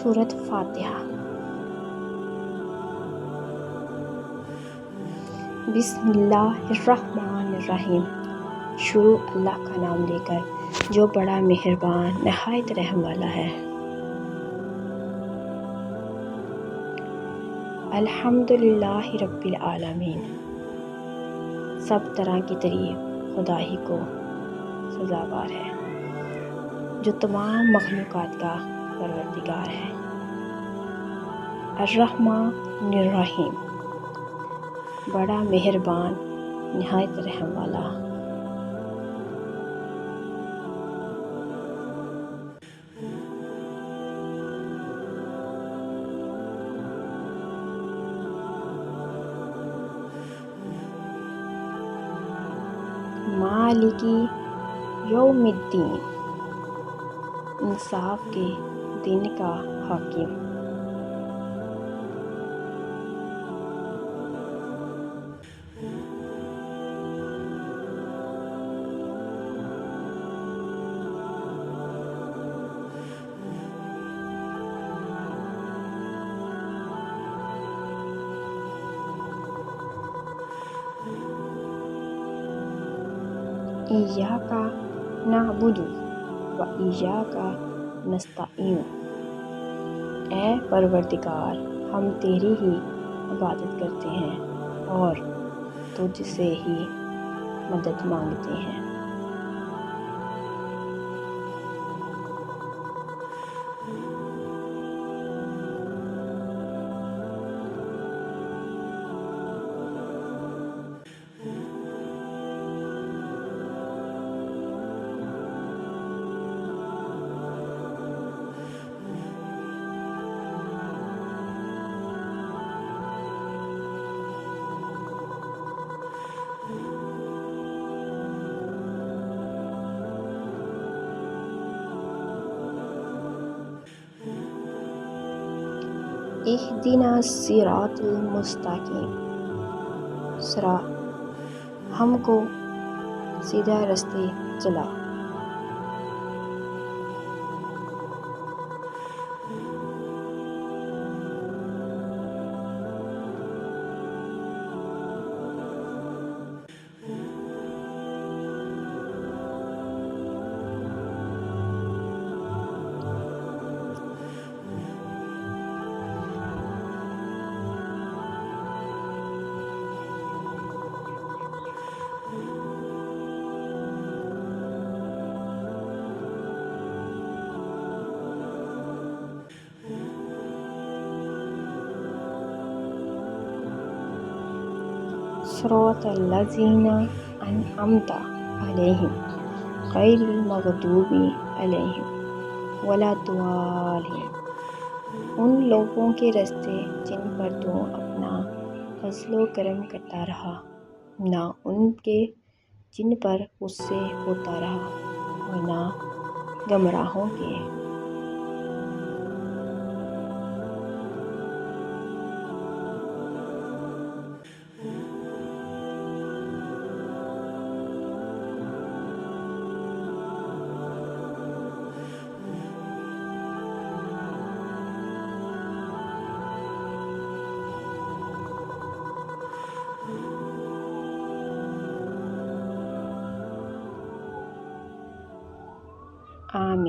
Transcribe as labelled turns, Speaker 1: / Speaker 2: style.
Speaker 1: سورۃ فاتحہ۔ بسم اللہ الرحمن الرحیم۔ شروع اللہ کا نام لے کر جو بڑا مہربان نہایت رحم والا ہے۔ الحمدللہ رب العالمین۔ سب طرح کی تعریف خدا ہی کو سزاوار ہے جو تمام مخلوقات کا پروردگار ہے۔ الرحمن الرحیم، بڑا مہربان نہایت رحم والا۔ مالکی یوم الدین، انصاف کے دن کا حاکم۔ ایاک نعبد و ایاک نستعین، اے پروردگار ہم تیری ہی عبادت کرتے ہیں اور تجھ سے ہی مدد مانگتے ہیں۔ اہدنا الصراط المستقیم، ہم کو سیدھے راستے چلا۔ صراط الذین انعمت علیہم غیر المغضوب علیہم ولا الضالین، ان لوگوں کے راستے جن پر تو اپنا فضل و کرم کرتا رہا، نہ ان کے جن پر غصے ہوتا رہا اور نہ گمراہوں کے۔ آمین۔